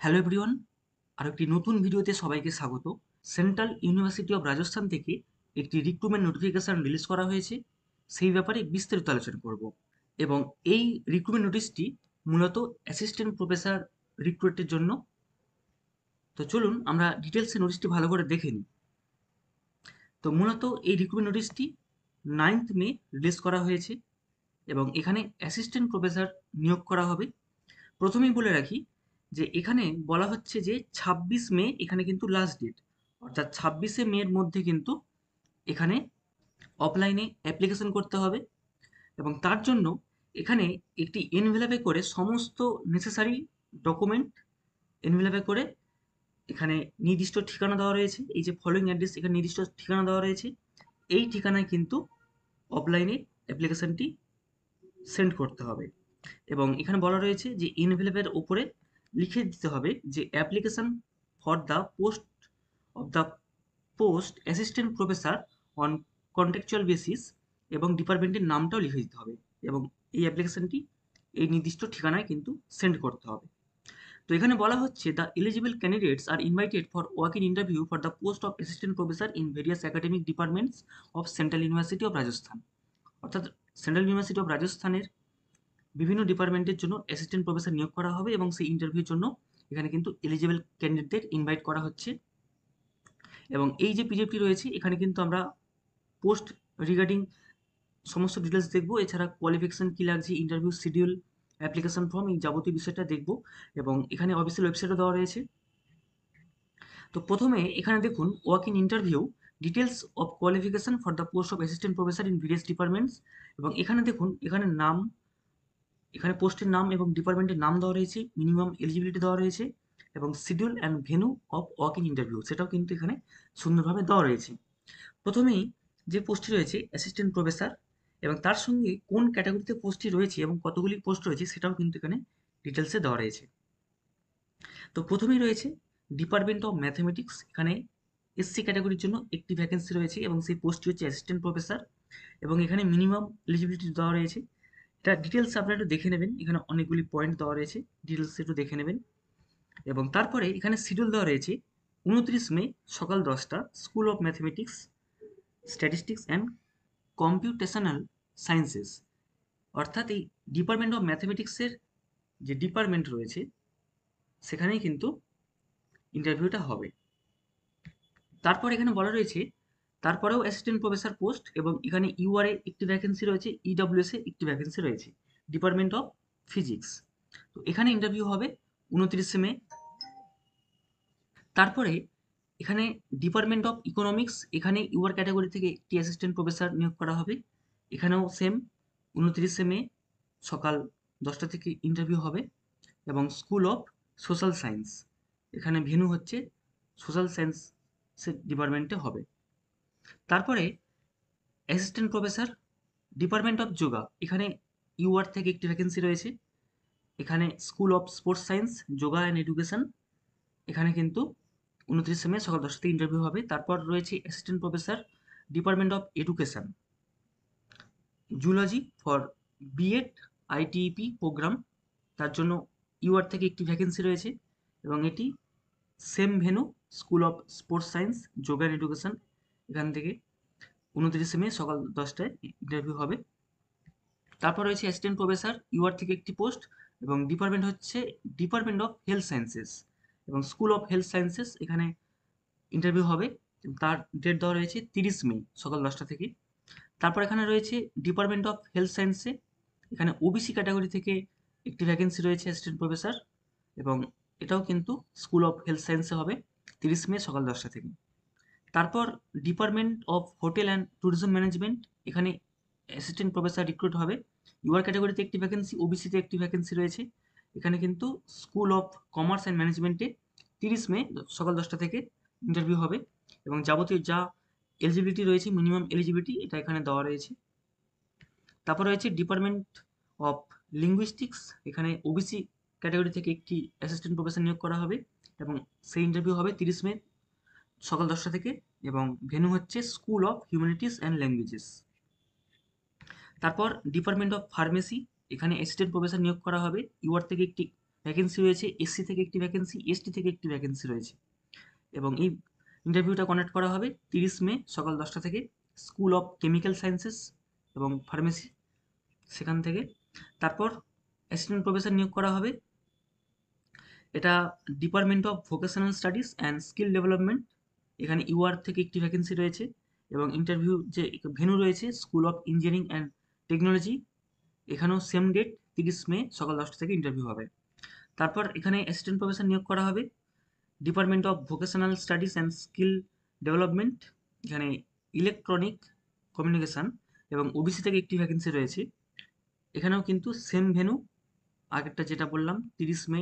Hello everyone, আরেকটি নতুন ভিডিওতে সবাইকে স্বাগত। সেন্ট্রাল ইউনিভার্সিটি অফ রাজস্থান থেকে একটি রিক্রুটমেন্ট নোটিফিকেশন রিলিজ করা হয়েছে, সেই ব্যাপারে বিস্তারিত আলোচনা করব। এবং এই রিক্রুটমেন্ট নোটিশটি মূলত অ্যাসিস্ট্যান্ট প্রফেসর রিক্রুটের জন্য। তো চলুন আমরা ডিটেলসে নোটিশটি ভালো করে দেখে নিই। তো মূলত এই রিক্রুটমেন্ট নোটিশটি 9th মে রিলিজ করা হয়েছে এবং এখানে অ্যাসিস্ট্যান্ট প্রফেসর নিয়োগ করা হবে। প্রথমেই বলে রাখি যে এখানে বলা হচ্ছে যে 26 মে এখানে কিন্তু লাস্ট ডেট, অর্থাৎ 26শে মের মধ্যে কিন্তু এখানে অফলাইনে অ্যাপ্লিকেশন করতে হবে এবং তার জন্য এখানে একটি এনভেলপে করে সমস্ত নেসেসারি ডকুমেন্ট এনভেলপে করে এখানে নির্দিষ্ট ঠিকানা দেওয়া রয়েছে। এই যে ফলোইং অ্যাড্রেস, এখানে নির্দিষ্ট ঠিকানা দেওয়া রয়েছে। এই ঠিকানায় কিন্তু অফলাইনে অ্যাপ্লিকেশনটি সেন্ড করতে হবে এবং এখানে বলা রয়েছে যে এনভেলপের ওপরে লিখে দিতে হবে যে application for the post assistant professor on contractual basis এবং ডিপার্টমেন্টের নামটাও লিখে দিতে হবে এবং এই অ্যাপ্লিকেশনটি এই নির্দিষ্ট ঠিকানায় কিন্তু সেন্ড করতে হবে। তো এখানে বলা হচ্ছে the eligible candidates are invited for walk in interview for the post of assistant professor in various academic departments of central university of Rajasthan. অর্থাৎ সেন্ট্রাল ইউনিভার্সিটি অফ রাজস্থানের বিভিন্ন ডিপার্টমেন্টের জন্য অ্যাসিস্ট্যান্ট প্রফেসর নিয়োগ করা হবে এবং সেই ইন্টারভিউর জন্য এখানে কিন্তু এলিজিবল ক্যান্ডিডেটদের ইনভাইট করা হচ্ছে। এবং এই যে পিডিএফটি রয়েছে এখানে কিন্তু আমরা পোস্ট রিগার্ডিং সমস্ত ডিটেলস দেখবো, এছাড়া কোয়ালিফিকেশন কী লাগছে, ইন্টারভিউ শিডিউল, অ্যাপ্লিকেশন ফর্ম, এই যাবতীয় বিষয়টা দেখবো এবং এখানে অফিসিয়াল ওয়েবসাইটও দেওয়া রয়েছে। তো প্রথমে এখানে দেখুন walk in interview details of qualification for the post of assistant professor in various departments. এবং এখানে দেখুন এখানে নাম, এখানে পোস্টের নাম এবং ডিপার্টমেন্টের নাম দেওয়া রয়েছে, মিনিমাম এলিজিবিলিটি দেওয়া রয়েছে এবং schedule and venue of walk in interview সেটাও কিন্তু এখানে সুন্দরভাবে দেওয়া রয়েছে। প্রথমেই যে পোস্টটি রয়েছে অ্যাসিস্ট্যান্ট প্রফেসর এবং তার সঙ্গে কোন ক্যাটাগরিতে পোস্টটি রয়েছে এবং কতগুলি পোস্ট রয়েছে সেটাও কিন্তু এখানে ডিটেলসে দেওয়া রয়েছে। তো প্রথমেই রয়েছে ডিপার্টমেন্ট অফ ম্যাথমেটিক্স, এখানে এসসি ক্যাটাগরির জন্য একটি ভ্যাকেন্সি রয়েছে এবং সেই পোস্টটি হচ্ছে অ্যাসিস্ট্যান্ট প্রফেসর এবং এখানে মিনিমাম এলিজিবিলিটি দেওয়া রয়েছে। এটা ডিটেলস আপনারা একটু দেখে নেবেন, এখানে অনেকগুলি পয়েন্ট দেওয়া রয়েছে, ডিটেলস একটু দেখে নেবেন। এবং তারপরে এখানে শিডিউল দেওয়া রয়েছে 29 মে সকাল 10টা, school of mathematics, statistics and computational sciences. অর্থাৎ এই ডিপার্টমেন্ট অফ ম্যাথমেটিক্সের যে ডিপার্টমেন্ট রয়েছে সেখানেই কিন্তু ইন্টারভিউটা হবে। তারপর এখানে বলা রয়েছে তারপরেও অ্যাসিস্ট্যান্ট প্রফেসর পোস্ট এবং এখানে ইউআরএ একটি ভ্যাকেন্সি রয়েছে, ইডব্লিউএস এ একটি ভ্যাকেন্সি রয়েছে, ডিপার্টমেন্ট অফ ফিজিক্স। তো এখানে ইন্টারভিউ হবে 29 মে। তারপরে এখানে ডিপার্টমেন্ট অফ ইকোনমিক্স, এখানে ইউআর ক্যাটাগরি থেকে একটি অ্যাসিস্ট্যান্ট প্রফেসর নিয়োগ করা হবে। এখানেও সেম 29 মে সকাল 10টা থেকে ইন্টারভিউ হবে এবং স্কুল অফ সোশ্যাল সায়েন্স, এখানে ভেন্যু হচ্ছে সোশ্যাল সায়েন্সের ডিপার্টমেন্টে হবে। তারপরে assistant professor department of yoga, এখানে ইউআর থেকে একটি ভ্যাকেন্সি রয়েছে। এখানে school of sports science, yoga and education, এখানে কিন্তু 29 মে সকাল 10টাতে ইন্টারভিউ হবে। তারপর রয়েছে assistant professor department of education, zoology for BEd ITEP program, তার জন্য ইউআর থেকে একটি ভ্যাকেন্সি রয়েছে এবং এটি same venue, school of sports science, yoga and education, এখান থেকে 29 মে সকাল 10টায় ইন্টারভিউ হবে। তারপর রয়েছে অ্যাসিস্ট্যান্ট প্রফেসর ইউআর থেকে একটি পোস্ট এবং ডিপার্টমেন্ট হচ্ছে ডিপার্টমেন্ট অফ হেলথ সায়েন্সেস এবং স্কুল অফ হেলথ সায়েন্সেস, এখানে ইন্টারভিউ হবে। তার ডেট দেওয়া রয়েছে 30 মে সকাল 10টা থেকে। তারপর এখানে রয়েছে ডিপার্টমেন্ট অফ হেলথ সায়েন্সে, এখানে ওবিসি ক্যাটাগরি থেকে একটি ভ্যাকেন্সি রয়েছে অ্যাসিস্ট্যান্ট প্রফেসর এবং এটাও কিন্তু স্কুল অফ হেলথ সায়েন্সে হবে 30 মে সকাল 10টা থেকে। তারপর department of hotel and tourism management, এখানে অ্যাসিস্ট্যান্ট প্রফেসর রিক্রুট হবে। ইউআর ক্যাটাগরিতে একটি ভ্যাকেন্সি, ওবিসিতে একটি ভ্যাকেন্সি রয়েছে। এখানে কিন্তু স্কুল অফ কমার্স অ্যান্ড ম্যানেজমেন্টে 30 মে সকাল 10টা থেকে ইন্টারভিউ হবে এবং যাবতীয় যা এলিজিবিলিটি রয়েছে, মিনিমাম এলিজিবিলিটি, এটা এখানে দেওয়া রয়েছে। তারপর রয়েছে ডিপার্টমেন্ট অফ লিঙ্গুইস্টিক্স, এখানে ওবিসি ক্যাটাগরি থেকে একটি অ্যাসিস্ট্যান্ট প্রফেসর নিয়োগ করা হবে এবং সেই ইন্টারভিউ হবে 30 মে সকাল 10টা থেকে এবং ভেন্যু হচ্ছে school of humanities and languages. তারপর ডিপার্টমেন্ট অফ ফার্মেসি, এখানে অ্যাসিস্ট্যান্ট প্রফেসর নিয়োগ করা হবে। ইউআর থেকে একটি ভ্যাকেন্সি রয়েছে, এসসি থেকে একটি ভ্যাকেন্সি, এসটি থেকে একটি ভ্যাকেন্সি রয়েছে। এবং এই ইন্টারভিউটা কন্ডাক্ট করা হবে 30 মে সকাল 10টা থেকে স্কুল অফ কেমিক্যাল সায়েন্সেস এবং ফার্মেসি সেখান থেকে। তারপর অ্যাসিস্ট্যান্ট প্রফেসর নিয়োগ করা হবে, এটা department of vocational studies and skill development, এখানে ইউআর থেকে একটি ভ্যাকেন্সি রয়েছে। এবং ইন্টারভিউ যে ভেন্যু রয়েছে school of engineering and technology, এখানেও সেম ডেট 30 মে সকাল 10টা থেকে ইন্টারভিউ হবে। তারপর এখানে অ্যাসিস্ট্যান্ট প্রফেসর নিয়োগ করা হবে department of vocational studies and skill development, এখানে ইলেকট্রনিক কমিউনিকেশন এবং ওবিসি থেকে একটি ভ্যাকেন্সি রয়েছে। এখানেও কিন্তু সেম ভেন্যু, আগেরটা যেটা বললাম 30 মে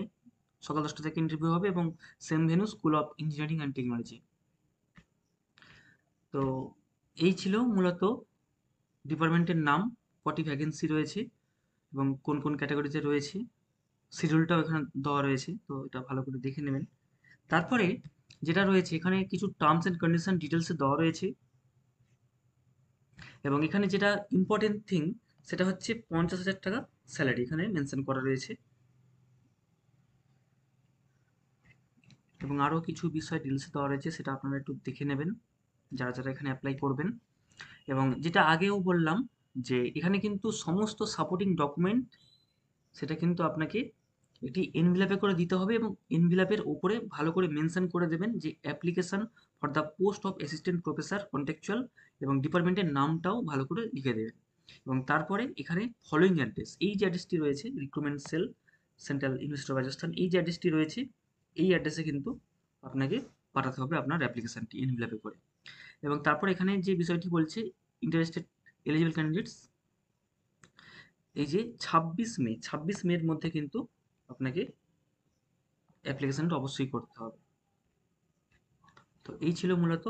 সকাল 10টা থেকে ইন্টারভিউ হবে এবং same venue school of engineering and technology. তো এই ছিল মূলত ডিপার্টমেন্টের নাম, কটি ভ্যাকেন্সি রয়েছে এবং কোন কোন ক্যাটাগরিতে রয়েছে, শিডিউলটাও এখানে দেওয়া রয়েছে, তো এটা ভালো করে দেখে নেবেন। তারপরে যেটা রয়েছে এখানে কিছু টার্মস অ্যান্ড কন্ডিশন ডিটেলসে দেওয়া রয়েছে এবং এখানে যেটা ইম্পর্টেন্ট থিং সেটা হচ্ছে 50,000 টাকা স্যালারি এখানে মেনশন করা রয়েছে এবং আরও কিছু বিষয় ডিটেলসে দেওয়া রয়েছে, সেটা আপনারা একটু দেখে নেবেন যারা যারা এখানে অ্যাপ্লাই করবেন। এবং যেটা আগেও বললাম যে এখানে কিন্তু সমস্ত সাপোর্টিং ডকুমেন্ট সেটা কিন্তু আপনাকে একটি এনভেলাপে করে দিতে হবে এবং এনভেলাপের ওপরে ভালো করে মেনশন করে দেবেন যে application for the post of assistant professor contractual এবং ডিপার্টমেন্টের নামটাও ভালো করে লিখে দেবেন। এবং তারপরে এখানে ফলোয়িং অ্যাড্রেস, এই যে অ্যাড্রেসটি রয়েছে recruitment sell central university of Rajasthan, এই যে অ্যাড্রেসটি রয়েছে এই অ্যাড্রেসে কিন্তু আপনাকে পাঠাতে হবে আপনার অ্যাপ্লিকেশনটি এনভেলাপে করে। এবং তারপর এখানে যে বিষয়টি বলছে ইন্টারেস্টেড এলিজিবল ক্যান্ডিডেটস, এই যে 26 মের মধ্যে কিন্তু আপনাকে অ্যাপ্লিকেশনটা অবশ্যই করতে হবে। তো এই ছিল মূলত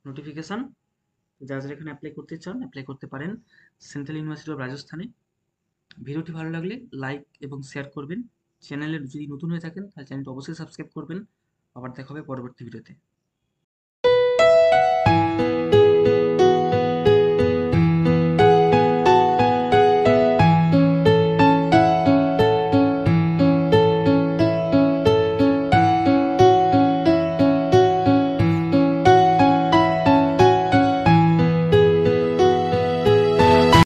নোটিফিকেশান। যারা যারা এখানে অ্যাপ্লাই করতে চান অ্যাপ্লাই করতে পারেন সেন্ট্রাল ইউনিভার্সিটি অফ রাজস্থানে। ভিডিওটি ভালো লাগলে লাইক এবং শেয়ার করবেন। চ্যানেলে যদি নতুন হয়ে থাকেন তাহলে চ্যানেলটি অবশ্যই সাবস্ক্রাইব করবেন। আবার দেখা হবে পরবর্তী ভিডিওতে।